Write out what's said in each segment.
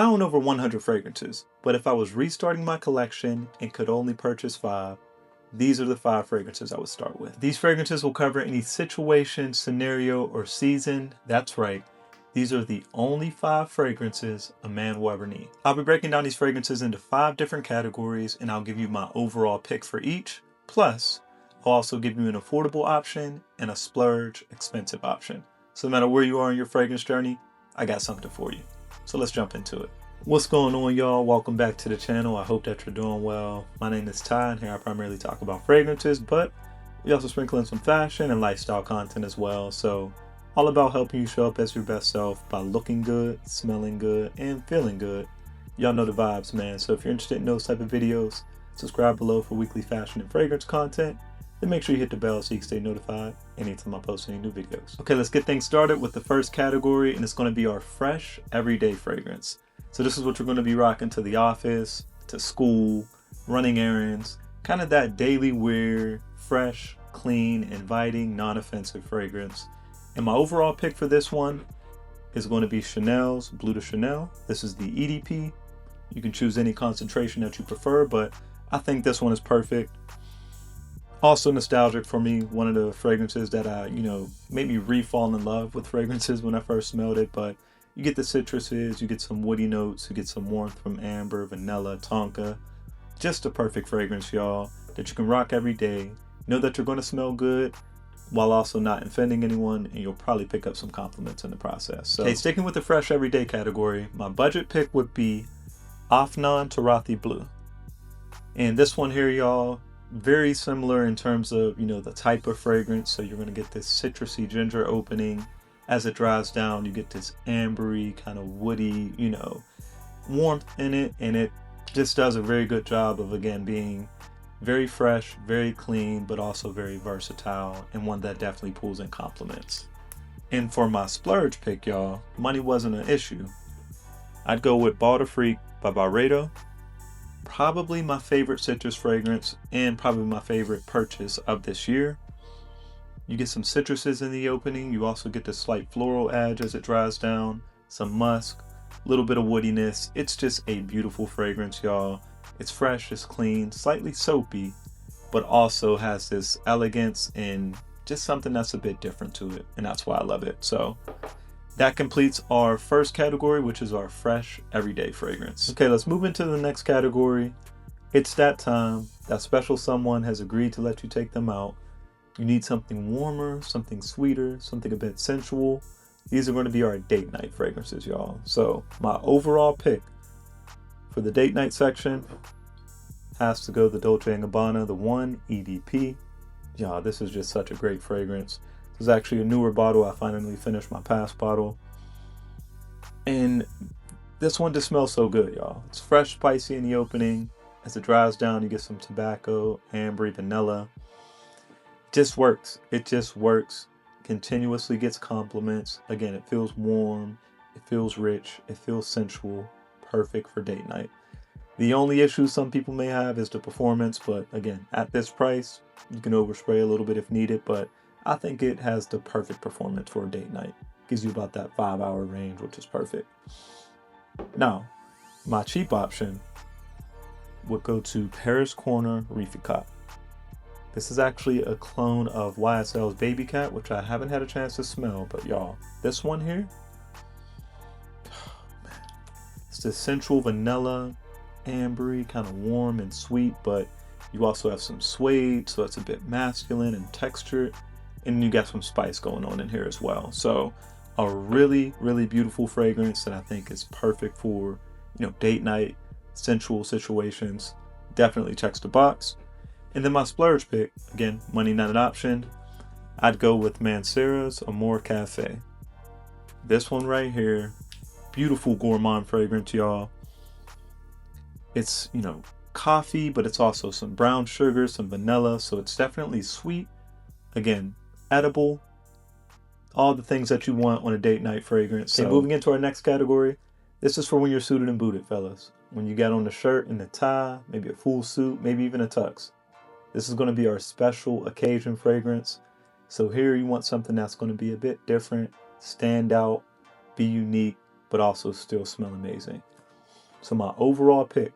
I own over 100 fragrances, but if I was restarting my collection and could only purchase 5, these are the 5 fragrances I would start with. These fragrances will cover any situation, scenario, or season. That's right. These are the only 5 fragrances a man will ever need. I'll be breaking down these fragrances into 5 different categories, and I'll give you my overall pick for each. Plus, I'll also give you an affordable option and a splurge, expensive option. So no matter where you are in your fragrance journey, I got something for you. So let's jump into it. What's going on, y'all? Welcome back to the channel. I hope that you're doing well. My name is Ty, and here I primarily talk about fragrances, but we also sprinkle in some fashion and lifestyle content as well. So all about helping you show up as your best self by looking good, smelling good, and feeling good. Y'all know the vibes, man. So if you're interested in those type of videos, subscribe below for weekly fashion and fragrance content. Then make sure you hit the bell so you can stay notified anytime I post any new videos. Okay, let's get things started with the first category, and it's going to be our fresh everyday fragrance. So this is what you're going to be rocking to the office, to school, running errands, kind of that daily wear, fresh, clean, inviting, non-offensive fragrance. And my overall pick for this one is going to be Chanel's Bleu de Chanel. This is the EDP. You can choose any concentration that you prefer, but I think this one is perfect. Also nostalgic for me, one of the fragrances that made me re-fall in love with fragrances when I first smelled it. But you get the citruses, you get some woody notes, you get some warmth from amber, vanilla, tonka. Just a perfect fragrance, y'all, that you can rock every day. Know that you're going to smell good while also not offending anyone, and you'll probably pick up some compliments in the process. So, okay, sticking with the fresh everyday category, my budget pick would be Afnan Tarathi Bleu. And this one here, y'all, very similar in terms of, the type of fragrance. So you're going to get this citrusy ginger opening. As it dries down, you get this ambery, kind of woody, warmth in it. And it just does a very good job of, again, being very fresh, very clean, but also very versatile, and one that definitely pulls in compliments. And for my splurge pick, y'all, money wasn't an issue. I'd go with Ball to Freak by Byredo. Probably my favorite citrus fragrance and probably my favorite purchase of this year. You get some citruses in the opening. You also get the slight floral edge as it dries down, some musk, a little bit of woodiness. It's just a beautiful fragrance, y'all. It's fresh, it's clean, slightly soapy, but also has this elegance and just something that's a bit different to it. And that's why I love it. So that completes our first category, which is our fresh everyday fragrance. Okay, let's move into the next category. It's that time. That special someone has agreed to let you take them out. You need something warmer, something sweeter, something a bit sensual. These are going to be our date night fragrances, y'all. So my overall pick for the date night section has to go the Dolce & Gabbana, the 1 EDP. Y'all, this is just such a great fragrance. This is actually a newer bottle. I finally finished my past bottle. And this one just smells so good, y'all. It's fresh, spicy in the opening. As it dries down, you get some tobacco, ambery, vanilla. Just works. It just works. Continuously gets compliments. Again, it feels warm. It feels rich. It feels sensual. Perfect for date night. The only issue some people may have is the performance, but again, at this price, you can overspray a little bit if needed, but I think it has the perfect performance for a date night. Gives you about that 5-hour range, which is perfect. Now, my cheap option would go to Paris Corner Rificat. This is actually a clone of YSL's Baby Cat, which I haven't had a chance to smell, but y'all, this one here, it's the sensual vanilla, ambery, kind of warm and sweet, but you also have some suede, so it's a bit masculine and textured, and you got some spice going on in here as well. So a really, really beautiful fragrance that I think is perfect for, date night, sensual situations. Definitely checks the box. And then my splurge pick, again, money not an option, I'd go with Mancera's Amore Cafe. This one right here, beautiful gourmand fragrance, y'all. It's, coffee, but it's also some brown sugar, some vanilla, so it's definitely sweet. Again, edible. All the things that you want on a date night fragrance. So moving into our next category, this is for when you're suited and booted, fellas. When you got on the shirt and the tie, maybe a full suit, maybe even a tux. This is going to be our special occasion fragrance. So here you want something that's going to be a bit different, stand out, be unique, but also still smell amazing. So my overall pick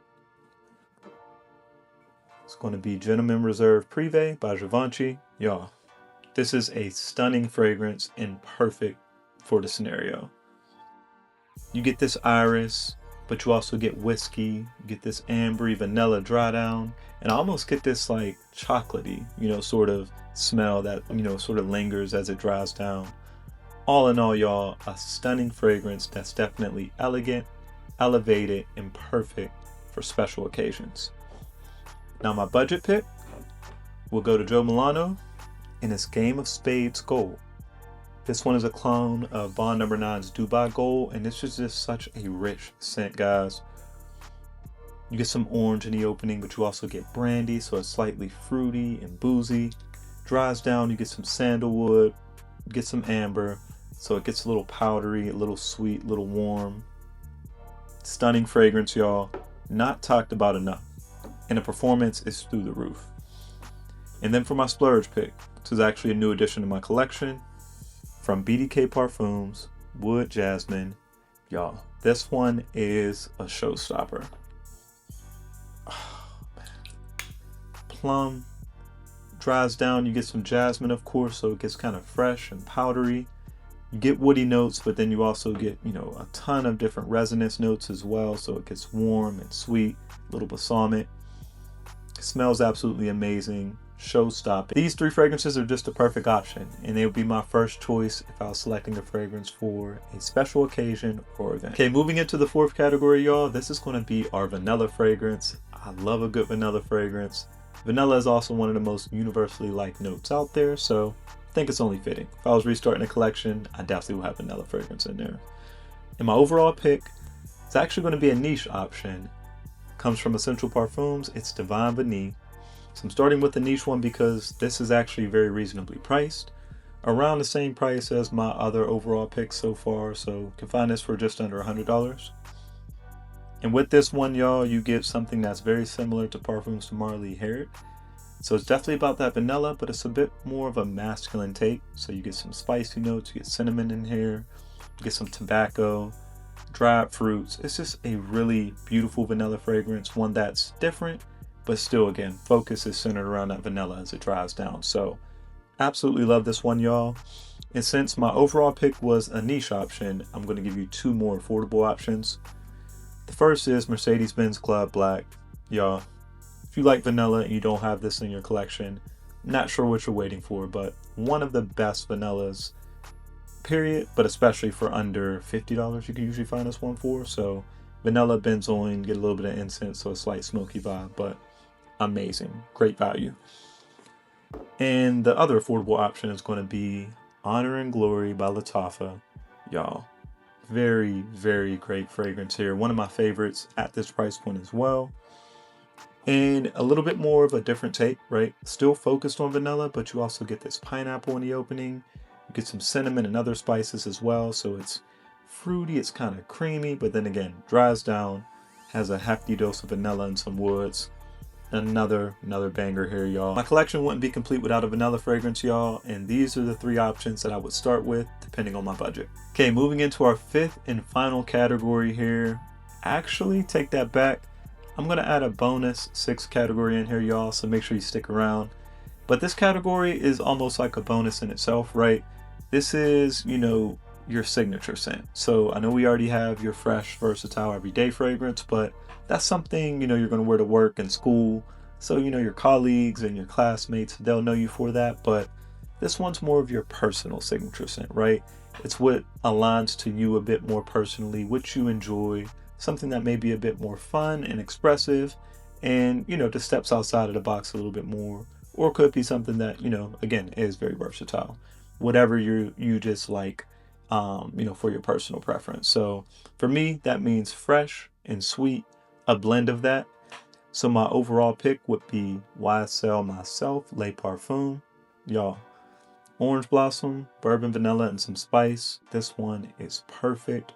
is going to be Gentleman Reserve Privé by Givenchy. Y'all, this is a stunning fragrance and perfect for the scenario. You get this iris, but you also get whiskey, you get this ambery vanilla dry down, and I almost get this like chocolatey, sort of smell that, sort of lingers as it dries down. All in all, y'all, a stunning fragrance that's definitely elegant, elevated, and perfect for special occasions. Now my budget pick will go to Joe Milano in his Game of Spades Gold. This one is a clone of Bond No. 9's Dubai Gold, and this is just such a rich scent, guys. You get some orange in the opening, but you also get brandy, so it's slightly fruity and boozy. Dries down, you get some sandalwood, you get some amber, so it gets a little powdery, a little sweet, a little warm. Stunning fragrance, y'all. Not talked about enough. And the performance is through the roof. And then for my splurge pick, this is actually a new addition to my collection. From BDK Parfums, Wood Jasmine. Y'all, this one is a showstopper. Oh, man. Plum. Dries down, you get some jasmine, of course, so it gets kind of fresh and powdery. You get woody notes, but then you also get, a ton of different resonance notes as well, so it gets warm and sweet, a little balsamic. It smells absolutely amazing. Show-stopping. These three fragrances are just a perfect option, and they would be my first choice if I was selecting a fragrance for a special occasion or event. Okay, moving into the fourth category, y'all, this is going to be our vanilla fragrance. I love a good vanilla fragrance. Vanilla is also one of the most universally liked notes out there, so I think it's only fitting. If I was restarting a collection, I definitely would have vanilla fragrance in there. And my overall pick, it's actually going to be a niche option. Comes from Essential Parfums. It's Divine Vanille. So I'm starting with the niche one because this is actually very reasonably priced. Around the same price as my other overall picks so far, so you can find this for just under $100. And with this one, y'all, you get something that's very similar to Parfums de Marly Herod. So it's definitely about that vanilla, but it's a bit more of a masculine take. So you get some spicy notes, you get cinnamon in here, you get some tobacco, dried fruits. It's just a really beautiful vanilla fragrance, one that's different, but still, again, focus is centered around that vanilla as it dries down. So absolutely love this one, y'all. And since my overall pick was a niche option, I'm going to give you two more affordable options. The first is Mercedes-Benz Club Black. Y'all, if you like vanilla and you don't have this in your collection, not sure what you're waiting for, but one of the best vanillas, period, but especially for under $50, you can usually find this one for. So vanilla, benzoin, get a little bit of incense, so a slight smoky vibe, but amazing, great value. And the other affordable option is going to be Honor and Glory by Lattafa. Y'all, very, very great fragrance here. One of my favorites at this price point as well. And a little bit more of a different take, right? Still focused on vanilla, but you also get this pineapple in the opening. You get some cinnamon and other spices as well. So it's fruity, it's kind of creamy, but then again, dries down, has a hefty dose of vanilla and some woods. Another banger here, y'all. My collection wouldn't be complete without a vanilla fragrance, y'all, and these are the three options that I would start with depending on my budget. Okay, moving into our fifth and final category here. Actually, take that back. I'm gonna add a bonus sixth category in here, y'all, so make sure you stick around. But this category is almost like a bonus in itself, right? This is, your signature scent. So I know we already have your fresh, versatile, everyday fragrance, but that's something, you're going to wear to work and school. So, your colleagues and your classmates, they'll know you for that. But this one's more of your personal signature scent, right? It's what aligns to you a bit more personally, what you enjoy, something that may be a bit more fun and expressive and, just steps outside of the box a little bit more. Or could be something that, again, is very versatile. Whatever you just like, for your personal preference. So for me, that means fresh and sweet, a blend of that. So my overall pick would be YSL Myself Le Parfum. Y'all, orange blossom, bourbon vanilla, and some spice. This one is perfect.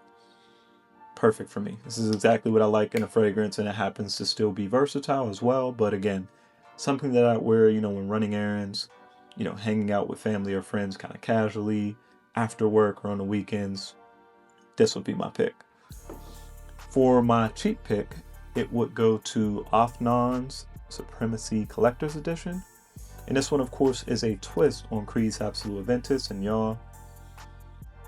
Perfect for me. This is exactly what I like in a fragrance, and it happens to still be versatile as well. But again, something that I wear, when running errands, hanging out with family or friends kind of casually, after work or on the weekends. This would be my pick. For my cheap pick, it would go to Offnon's Supremacy Collector's Edition. And this one, of course, is a twist on Creed's Absolute Aventus, and y'all,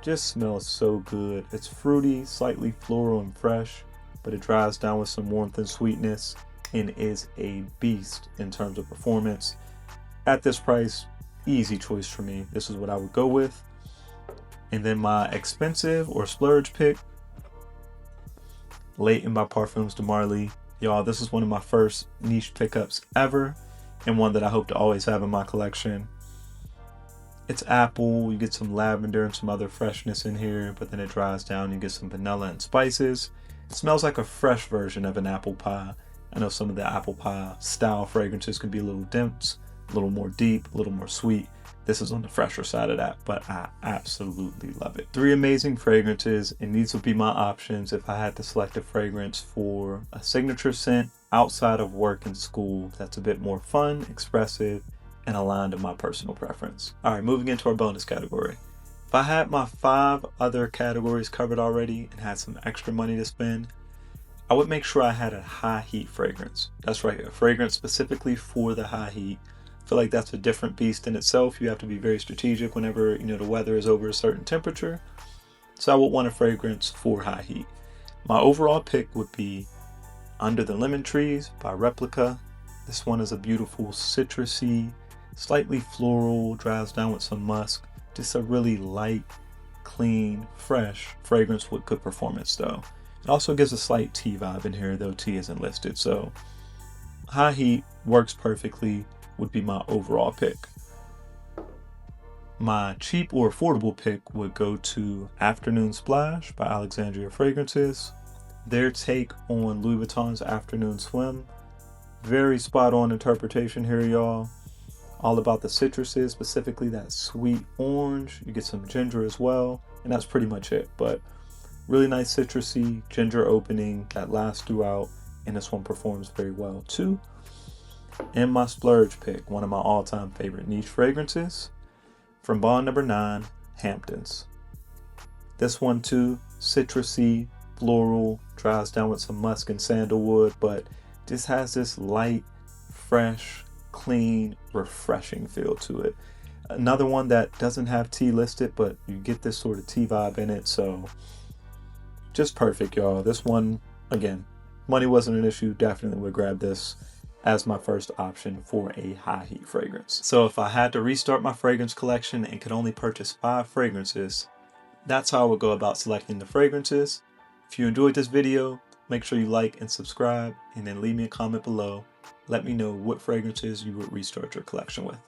just smells so good. It's fruity, slightly floral and fresh, but it dries down with some warmth and sweetness and is a beast in terms of performance. At this price, easy choice for me. This is what I would go with. And then my expensive or splurge pick, Leighton by Parfums de Marly. Y'all, this is one of my first niche pickups ever, and one that I hope to always have in my collection. It's apple, you get some lavender and some other freshness in here, but then it dries down, you get some vanilla and spices. It smells like a fresh version of an apple pie. I know some of the apple pie style fragrances can be a little dense, a little more deep, a little more sweet. This is on the fresher side of that, but I absolutely love it. 3 amazing fragrances, and these would be my options if I had to select a fragrance for a signature scent outside of work and school that's a bit more fun, expressive, and aligned to my personal preference. All right, moving into our bonus category. If I had my 5 other categories covered already and had some extra money to spend, I would make sure I had a high heat fragrance. That's right, a fragrance specifically for the high heat. I feel like that's a different beast in itself. You have to be very strategic whenever the weather is over a certain temperature. So I would want a fragrance for high heat. My overall pick would be Under the Lemon Trees by Replica. This one is a beautiful citrusy, slightly floral, dries down with some musk. Just a really light, clean, fresh fragrance with good performance though. It also gives a slight tea vibe in here, though tea isn't listed. So high heat works perfectly, would be my overall pick. My cheap or affordable pick would go to Afternoon Splash by Alexandria Fragrances. Their take on Louis Vuitton's Afternoon Swim. Very spot on interpretation here, y'all. All about the citruses, specifically that sweet orange. You get some ginger as well, and that's pretty much it. But really nice citrusy ginger opening that lasts throughout, and this one performs very well too. And my splurge pick, one of my all-time favorite niche fragrances, from Bond Number 9, Hamptons. This one too, citrusy, floral, dries down with some musk and sandalwood, but just has this light, fresh, clean, refreshing feel to it. Another one that doesn't have tea listed, but you get this sort of tea vibe in it, so just perfect, y'all. This one, again, money wasn't an issue, definitely would grab this as my first option for a high heat fragrance. So if I had to restart my fragrance collection and could only purchase 5 fragrances, that's how I would go about selecting the fragrances. If you enjoyed this video, make sure you like and subscribe, and then leave me a comment below. Let me know what fragrances you would restart your collection with.